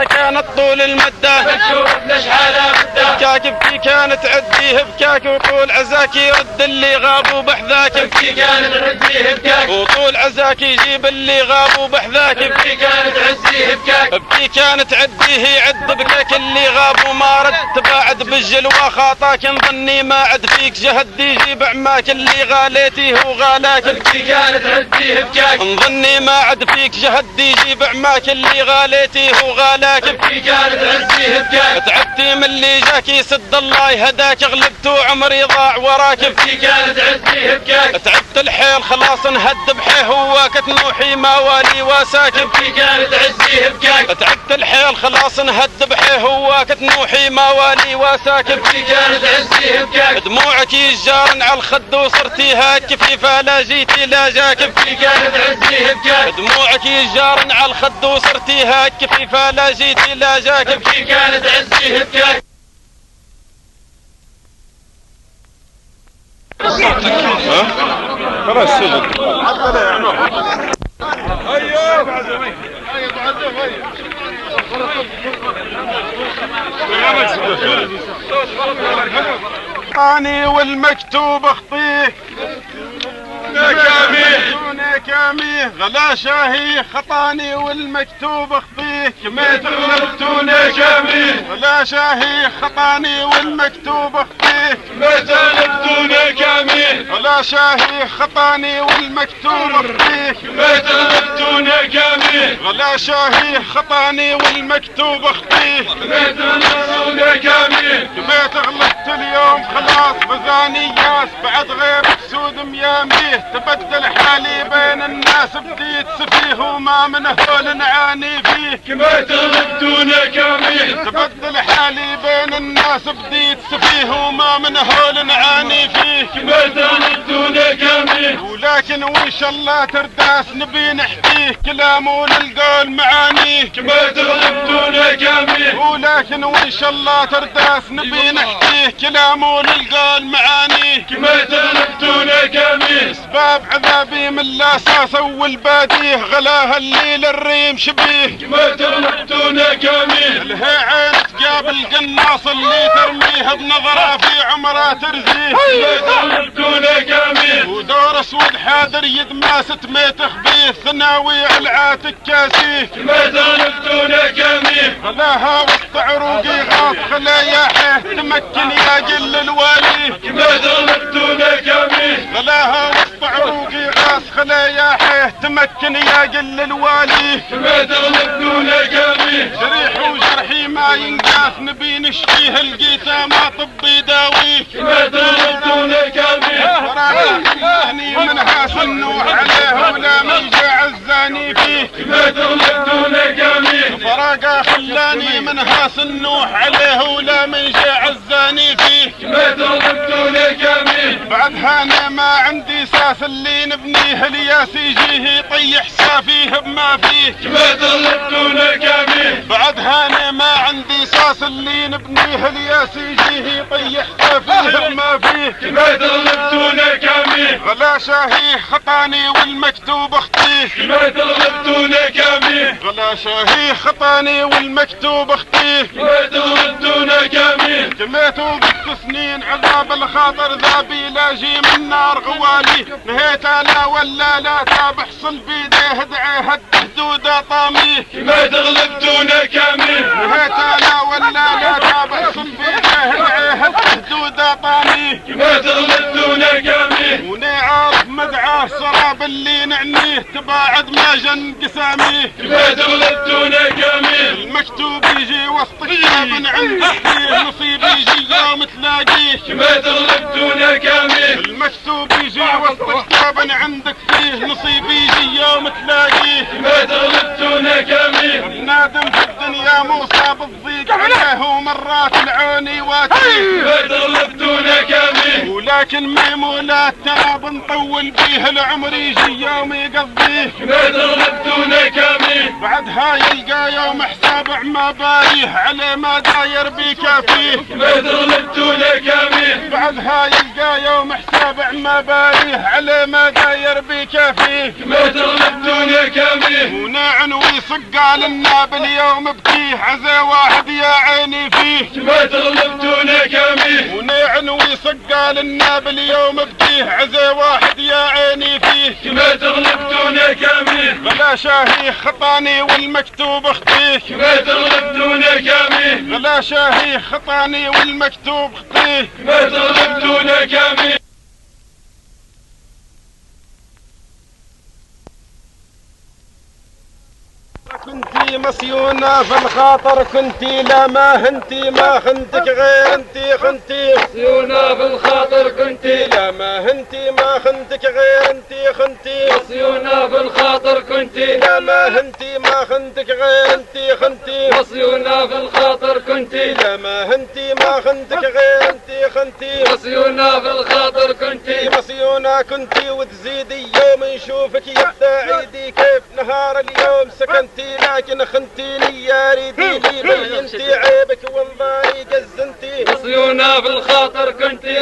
المدة كانت طول المدة بتشوف لشحالة بده بكاك بكي كانت عديه بكاك وطول عزاك يرد اللي غاب وبحذاك بكي كانت عزيه بكاك وطول عزاك يجيب اللي غاب وبحذاك بكي كانت عزيه بكاك بكي كانت عديه يعد بكاك اللي غاب وما رد بعد بالجلوى خاطاك نظني ما عد فيك جهد يجيب عماك اللي غاليتيه وغالاك بكي كانت عزيه بكاك نظني ما عد فيك جهد يجيب عماك اللي غاليتيه وغالاك بكي كانت عزيه بكاك تعبتي من اللي جاك يسد الله يهداك غلبت وعمري ضاع وراك بكي كانت عزيه بكاك تعبت الحيل خلاص انهد بحيه هواك تنوحي ما والي واساك بكي كانت عزيه بكاك تعبت الحيل خلاص انهد بحيه هواك تنوحي ما والي واساك بكي كانت عزيه بكاك دموعك يجارن على الخد وصرتي هاك كيف لا جيتي لا جاك بكي كانت عزيه بكاك دموعك يجارن على الخد وصرتي هاك كيف لا جيتي لا جاك بكي كانت عزيه بكاك خلاص سجد اني والمكتوب اخطيه كاميه غلا شاهي خطاني والمكتوب اخطيه كما تغلبتونا كاميه غلا شاهي خطاني والمكتوب اخطيه كما تغلبتونا كاميه غلا شاهي خطاني والمكتوب اخطيه كما تغلبتونا كاميه غلا شاهي خطاني والمكتوب اخطيه كما تغلبتونا كاميه كما تغلبت اليوم خلاص بزاني ياس بعد غير سود مياميه تبدل حالي بين الناس بديت سفيه وما من هول نعاني فيه كما تغلبتونا كاميه تبدل حالي بين الناس بديت سفيه وما من هول نعاني فيه كما تغلبتونا كاميه ولكن وان شاء الله ترداس نبي نحكيه كلام وللقول معانيه كما تغلبتونا كاميه ولكن وان شاء الله ترداس نبي نحكيه كلام وللقول معانيه كما تغلبتونا كاميه اسباب عذابي من الاساس والباديه غلاها الليل الريم شبيه كما تغلبتونا كاميه لها عين تقابل قناص اللي ترميها بنظرة في عمرها ترزيه كما تغلبتونا كاميه ودور اسود حاضر يد ماست ما تخبيه ثناوي علعاتك كاسيه كما تغلبتونا كاميه غلاها وسط عروقي غاص خلايا حيه تمكن يا جل الوالي كما تغلبتونا كاميه غلاها وسط عروقي غاص خلايا حيه تمكن يا جل الوالي كما تغلبتونا كاميه جريح وجرحي ما ينقاس نبي نشفيه لقيته ما طبي داويه كما تغلبتونا كاميه وراك خلاني منها سنوح عليه ولا من جاع الزاني فيه كما تغلبتونا كاميه فراقه خلاني منها سنوح عليه ولا من جاع الزاني فيه كما تغلبتونا كاميه بعدها انا ما عندي ساس اللي نبنيه الياس يجيه يطيح سافيه بما فيه كما تغلبتونا كاميه بعدها انا ما عندي ساس اللي نبنيه الياس يجيه يطيح سافيه بما فيه كما تغلبتونا كاميه غلا شاهي خطاني والمكتوب اخطيه كما تغلبتونا كاميه غلا شاهي خطاني والمكتوب اخطيه كما تغلبتونا كاميه كميتوا بالسنين عذاب الخاطر ذابي لاجي من نار غوالي نهيت انا ولا لا تابح صل بيديه دعي هد حدوده طاميه كما تغلبتونا كاميه نهيت انا ولا لا تابح صل بيديه دعي هد حدوده طاميه كما تغلبتونا كاميه وني عارف مدعاه سراب اللي نعنيه تباعد ما جن قساميه كما تغلبتونا كاميه المكتوب يجي وسط كتاب عندك فيه نصيب يجي يوم تلاقيه كما تغلبتونا كاميه المكتوب يجي وسط كتاب عندك فيه نصيب يجي يوم تلاقيه كما تغلبتونا كاميه نادم في الدنيا موسى بالضيق عليه ومرات العوني واتيه كما تغلبتونا كاميه لكن ميمونات ترى بنطول بيه العمر يجي يوم يقضيه ما تغلبتونا كامل بعدها يلقى يوم حساب عما بايه على ما داير بكافيه ما تغلبتونا كامل بعدها يلقى يوم حساب عما بايه على ما داير بكافيه ما تغلبتونا كامل وناعن ويصق للناب اليوم بكيه عزى واحد يا عيني فيه ما تغلبتونا كامل وناعن ويصق للناب اليوم بكيه عزى واحد يا عيني فيه ما تغلبتونا كامل غلا شاهي خطاني والمكتوب اخطيه ما تغلبتونا كامل غلا شاهي خطاني والمكتوب اخطيه ما تغلبتونا كامل كنتي مصيونة في الخاطر كنتي لا ما هنتي ما خنتك غير انتي خنتي مصيونا في الخاطر كنتي لا ما هنتي ما خنتك غير انتي خنتي مصيونا في الخاطر كنتي لا ما هنتي ما خنتك غير انتي خنتي مصيونا في الخاطر كنتي لا ما هنتي ما خنتك غير انتي خنتي مصيونا في الخاطر كنتي مصيونة كنتي وتزيدي يوم نشوفك يبدا عيدي كيف نهار اليوم سكنتي لكن خنتيني يا ريدي لي بينتي عيبك وانظاري قزنتي مصيونا في الخاطر كنتي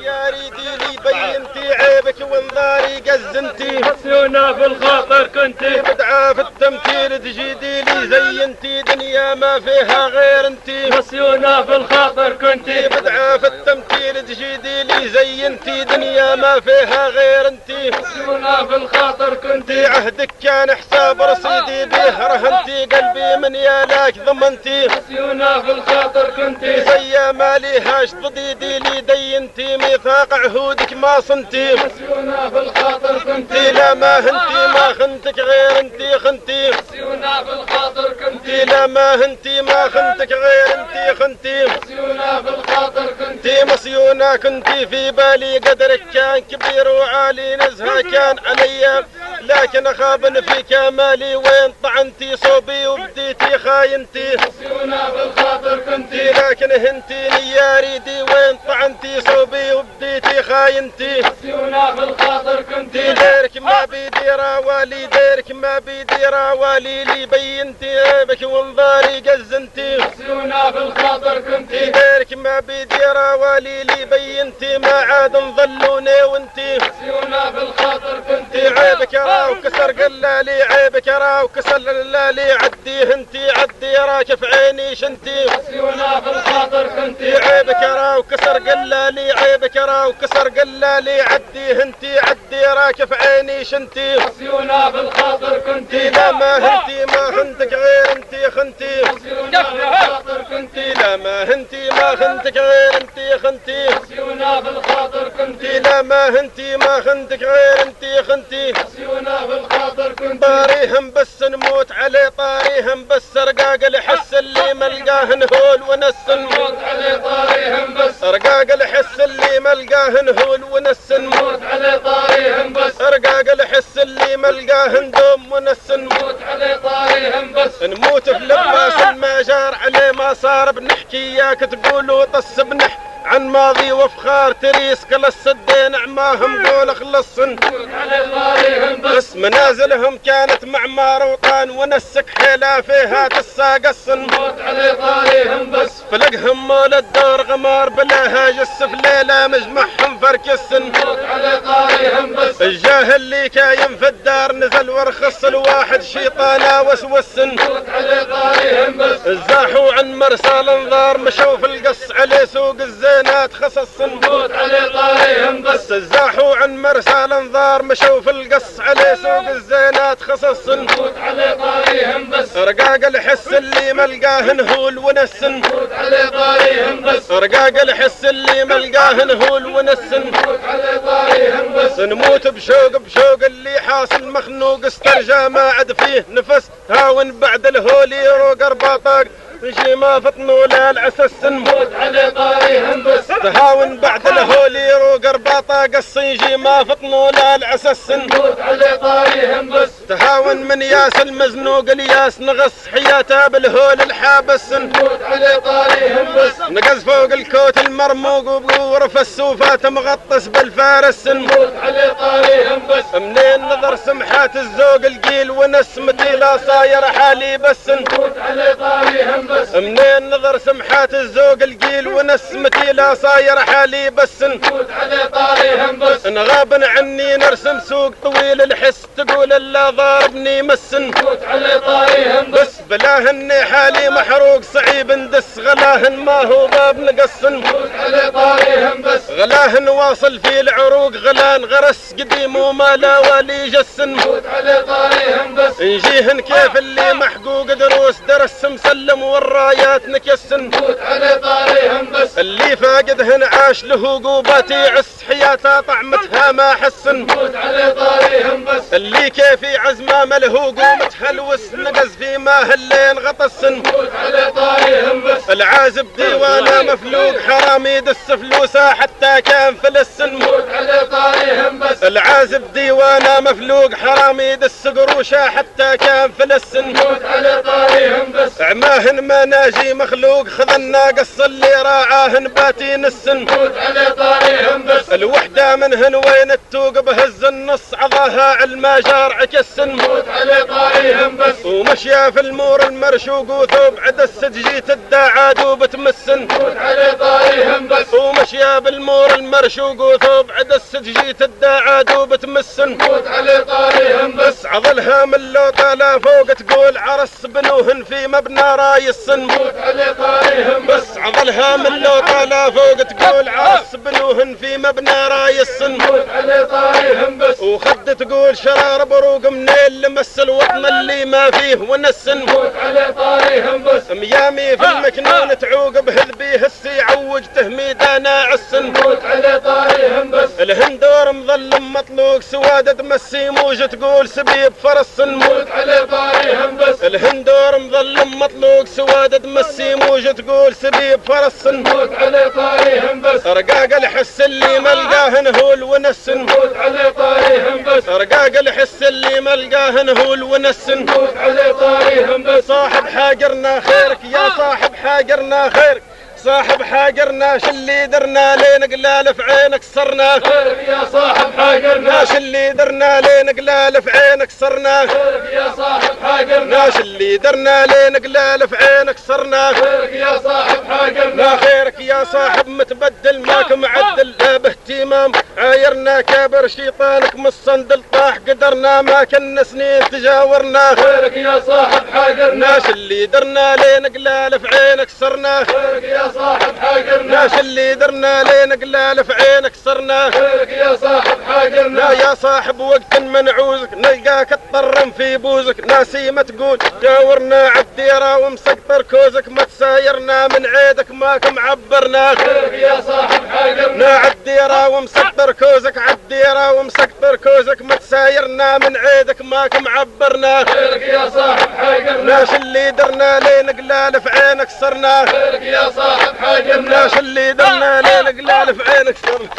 يا ريدي لي بينتي عيبك وانظاري قزنتي مصيونا في الخاطر كنتي بدعة في التمثيل تجيدي لي زينتي دنيا ما فيها غير انتي مصيونا في الخاطر كنتي بدعة في التمثيل تجيدي لي زينتي دنيا ما فيها غير انتي مصيونا في الخاطر كنتي عهدك كان حساب رصيدي به رهنتي قلبي من يالاك ضمنتي مصيونا في الخاطر كنتي زي ما ليهاش ضديدي لي دينتي ميثاق عهودك ما صنتي مصيونا في الخاطر كنتي لا ما هنتي ما خنتك غير انتي خنتي مصيونا في الخاطر كنتي لا ما هنتي ما خنتك غير انتي خنتي مصيونا في الخاطر كنتي انتي مصيونة كنتي في بالي قدرك كان كبير وعالي نزهة كان علي لكن اخابن في كمالي وين طعنتي صوبي وبديتي خاينتي مصيونا في الخاطر كنتي لكن هنتيني يا ريدي وين طعنتي صوبي وبديتي خاينتي مصيونا في الخاطر كنتي ديرك ما بيدير والي ديرك ما بيدير والي لي بينتي عيبك وانظاري قزنتي مصيونا في الخاطر كنتي ديرك ما بيدير والي لي بينتي ما عاد نظلوني وانتي مصيونا في الخاطر كنتي عيبك راو كسر قلالي عيبك راو كسر قلالي عدي هنتي عدي راك في عيني شنتي مصيونا في الخاطر كنتي عيبك راو كسر قلالي عيبك راو كسر قلالي عدي هنتي عدي راك في عيني شنتي مصيونا في الخاطر كنتي لا ما هنتي ما خنتك غير انتي خنتي مصيونا في الخاطر كنتي لا ما هنتي ما خنتك غير انتي خنتي مصيونا في الخاطر كنتي لا ما هنتي ما خنتك غير انتي خنتي مصيونا في الخاطر كنتي طاريهم بس نموت عليه طاريهم بس رقاق الحس اللي ملقاه نهول ونس نموت عليه طاريهم بس رقاق الحس اللي ملقاه نهول ونس نموت عليه طاريهم بس رقاق الحس اللي ملقاه ندوم ونس نموت عليه طاريهم بس نموت في لباس ما جار عليه ما صار بنحكي ياك تقولوا طس بنح عن ماضي وفخار تريس كل السدين عماهم قول خلصن على طاريهم بس منازلهم كانت معمار وطان ونسك حيلا فيها تساقصن نموت على طاريهم بس فلقهم مول الدور غمار بلا هاجس في ليلة مجمعهم فركسن نموت على طاريهم بس الجاهل اللي كاين في الدار نزل ورخص الواحد شيطانا وسوسن نموت على طاريهم بس الزاحوا عن مرسى الانظار مشوا في القص عليه سوق الزينات خصص نموت على طاريهم بس الزاحوا عن مرسى الانظار مشوا في القص عليه سوق الزينات خصص نموت على طاريهم بس رقاق الحس اللي ملقاه نهول ونسن نموت على طاريهم بس رقاق الحس اللي ملقاه نهول ونسن نموت على طاريهم بس نموت بشوق اللي حاصل مخنوق استرجى ما عد فيه نفس هاون بعد الهولي روق رباطاق يجي ما فطن ولا العسس نموت على طاريهم بس تهاون بعد الهولي وقرباطة قص يجي ما فطن ولا العسس نموت على طاريهم بس تهاون من ياس المزنوق الياس نغص حياته بالهول الحابس نموت على طاريهم بس نقز فوق الكوت المرموق وبغورف السوفات مغطس بالفارس نموت على طاريهم بس منين نظر سمحات الزوق القيل ونسمتي لا صاير حالي بس نموت على طاريهم بس منين نظر سمحات الزوق القيل ونسمتي لا صاير حالي بس نموت على طاريهم بس غاب عني نرسم سوق طويل الحس تقول الا ضاربني مس نموت على طاريهم بس بلاه اني حالي محروق صعيب ندس غلاه ما هو باب نقص نموت على طاريهم بس غلاه واصل في العروق غلان غرس قديم وما لا والي جس نموت على طاريهم بس نجيهن كيف اللي محقوق دروس درس مسلم والرايات نكس نموت على طاريهم بس اللي فاقدهن عاش له قوبات يعس حياته طعمتها ما حس نموت على طاريهم بس اللي كيفي عزمه مله قومة هلوس نقز في ما هاللين غطس نموت على طاريهم بس العازب ديوانه مفلوق حرام يدس فلوسه حتى كان فلس نموت على طاريهم بس العازب ديوانه مفلوق حرام يدس قروشه حتى كان فلس نموت على طاريهم بس عماهن مناجي مخلوق خذ الناقص اللي راعاهن باتي نس نموت على طاريهم بس الوحده منهن وين التوق بهز النص عضاها علما عكس نموت على طاريهم بس ومشيا في المور المرشوق وثوب عدس جيت الداعاد وبتمس نموت على طاريهم بس ومشيا بالمور المرشوق وثوب عدس جيت الداعاد وبتمس نموت على طاريهم بس عضلها من لو طالع فوق تقول عرس بنوهن في مبنى رايس نموت على طاريهم بس عضلها من لو طالع فوق تقول عرس بنوهن في مبنى رايس نموت على طاريهم بس وخد تقول شرار بروق منين لمس الوطن اللي ما فيه ونس نموت على طاريهم بس ميامي في المكنون تعوق بهذبيه السي عوج تهميدانا عس نموت على طاريهم بس الهندور مظلم مطلوق سوادة تمسي موج تقول سبيب فرس نموت على طاريهم بس الهندور مظلم مطلوق سوادة تمسي موج تقول سبيب فرس نموت على طاريهم بس رقاق الحس اللي ملقاهن هو الونس نموت على طاريهم بس رقاق الحس اللي ملقاهن هو الونس نموت على طاريهم بس صاحب حاجرنا خيرك يا صاحب حاجرنا خيرك صاحب حاجرنا شلي درنا لين قلال في عينك صرنا خيرك يا صاحب حاجرنا شلي درنا لين قلال في عينك صرنا خيرك يا صاحب حاجرنا شلي درنا لين قلال في عينك صرنا خيرك يا صاحب حاجرنا لا خيرك يا صاحب متبدل ماك معدل لا باهتمام عايرنا كابر شيطانك من الصندل طاح قدرنا ما كنا سنين تجاورنا خيرك يا صاحب حاجرنا شلي درنا لين قلال في عينك صرنا خيرك يا صاحب حاجرنا شلي درنا لين قلال في عينك صرنا خيرك يا صاحب حاجرنا لا يا صاحب وقت منعوزك نلقاك تطرم في بوزك ناسي ما تقول جاورنا عالديرة ومسقطر كوزك ما تسايرنا من عيدك ماك معبرنا خيرك يا صاحب حاجرنا عالديرة ومسقطر كوزك عالديرة ومسقطر كوزك ما تسايرنا من عيدك ماك معبرنا خيرك يا صاحب حاجرنا اللي درنا لين قلال في عينك صرنا خيرك يا صاحب حاجرنا اللي درنا لين قلال في عينك صرنا